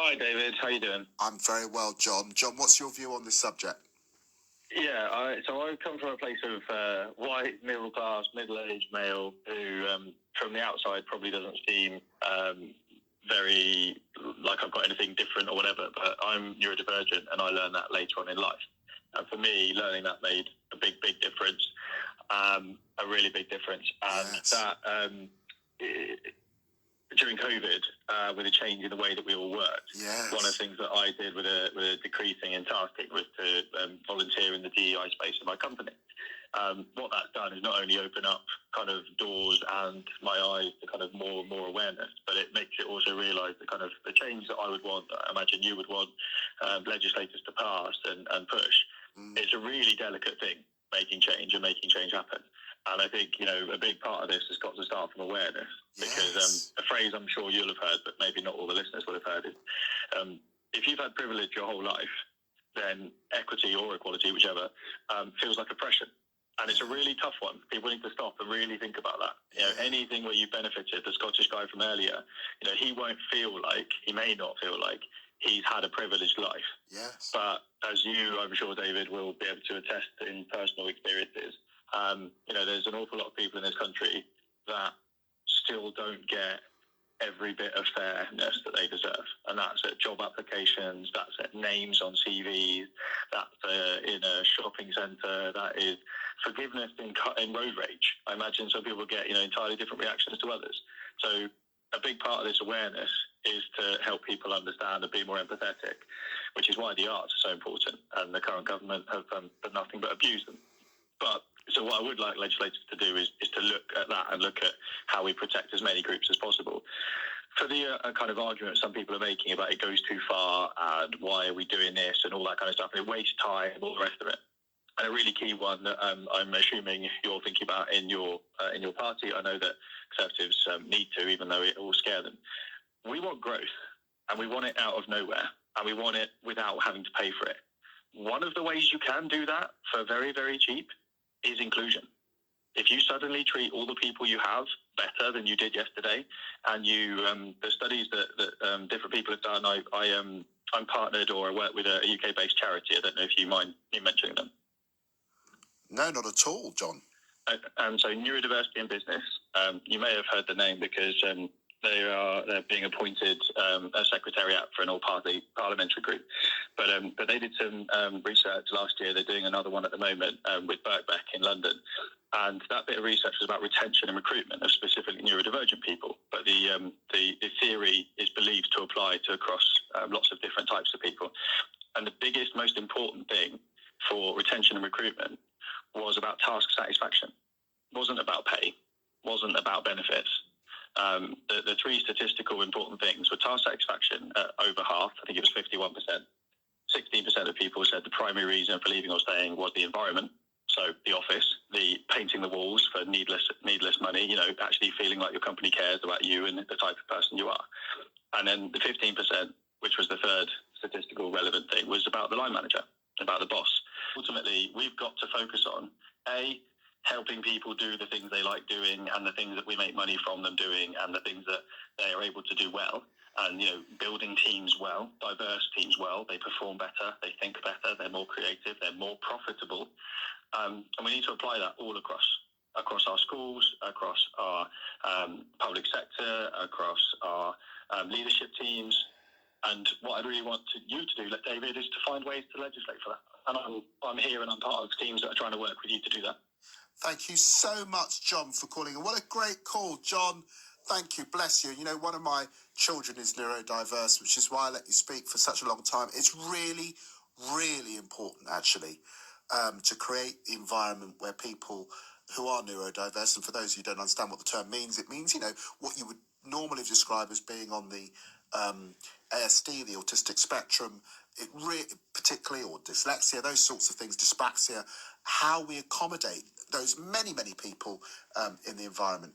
Hi, David. How you doing? I'm very well, John. John, what's your view on this subject? Yeah, so I come from a place of white, middle-class, middle-aged male who, from the outside, probably doesn't seem very like I've got anything different or whatever, but I'm neurodivergent, and I learned that later on in life. And for me, learning that made a big difference, a really big difference. And yes. that during COVID, with a change in the way that we all worked, yes. one of the things that I did with a decreasing in tasking was to volunteer in the DEI space in my company. What that's done is not only open up kind of doors and my eyes to kind of more and more awareness, but it makes it also realise the kind of the change that I would want, that I imagine you would want legislators to pass and push. It's a really delicate thing, making change and making change happen. And I think, a big part of this has got to start from awareness, because a phrase I'm sure you'll have heard, but maybe not all the listeners will have heard, is if you've had privilege your whole life, then equity or equality, whichever, feels like oppression. And it's a really tough one. People need to stop and really think about that. Anything where you benefited, the Scottish guy from earlier, he may not feel like he's had a privileged life. Yes. But as you, I'm sure, David, will be able to attest in personal experiences, there's an awful lot of people in this country that still don't get every bit of fairness that they deserve. And that's at job applications, that's at names on CVs, that's in a shopping centre, that is forgiveness in road rage. I imagine some people get, entirely different reactions to others. So a big part of this awareness is to help people understand and be more empathetic, which is why the arts are so important. And the current government have done nothing but abuse them. So what I would like legislators to do is to look at that and look at how we protect as many groups as possible. For the kind of argument some people are making about it goes too far and why are we doing this and all that kind of stuff, and it wastes time and all the rest of it. And a really key one that I'm assuming you're thinking about in your party, I know that Conservatives need to, even though it will scare them. We want growth, and we want it out of nowhere, and we want it without having to pay for it. One of the ways you can do that for very, very cheap is inclusion. If you suddenly treat all the people you have better than you did yesterday, and the studies that different people have done, I'm partnered or I work with a UK-based charity. I don't know if you mind me mentioning them. No, not at all, John. So NeurodiversityInBusiness, you may have heard the name because they're being appointed a secretariat for an all-party parliamentary group. But they did some research last year. They're doing another one at the moment with Birkbeck in London. And that bit of research was about retention and recruitment of specifically neurodivergent people. But the theory is believed to apply to across lots of different types of people. And the biggest, most important thing for retention and recruitment was about task satisfaction. It wasn't about pay, wasn't about benefits. The three statistical important things were task satisfaction at over half. I think it was 51%. 16% of people said the primary reason for leaving or staying was the environment. So the office, the painting the walls for needless money, actually feeling like your company cares about you and the type of person you are. And then the 15%, which was the third statistical relevant thing, was about the line manager, about the boss. Ultimately, we've got to focus on, helping people do the things they like doing and the things that we make money from them doing and the things that they are able to do well. And, building teams well, diverse teams well, they perform better, they think better, they're more creative, they're more profitable. And we need to apply that all across our schools, across our public sector, across our leadership teams. And what I really want you to do, David, is to find ways to legislate for that. And I'm here and I'm part of teams that are trying to work with you to do that. Thank you so much, John, for calling. And what a great call, John. Thank you. Bless you. One of my children is neurodiverse, which is why I let you speak for such a long time. It's really, really important, actually, to create the environment where people who are neurodiverse, and for those who don't understand what the term means, it means, what you would normally describe as being on the ASD, the autistic spectrum, particularly, or dyslexia, those sorts of things, dyspraxia, how we accommodate those many, many people in the environment.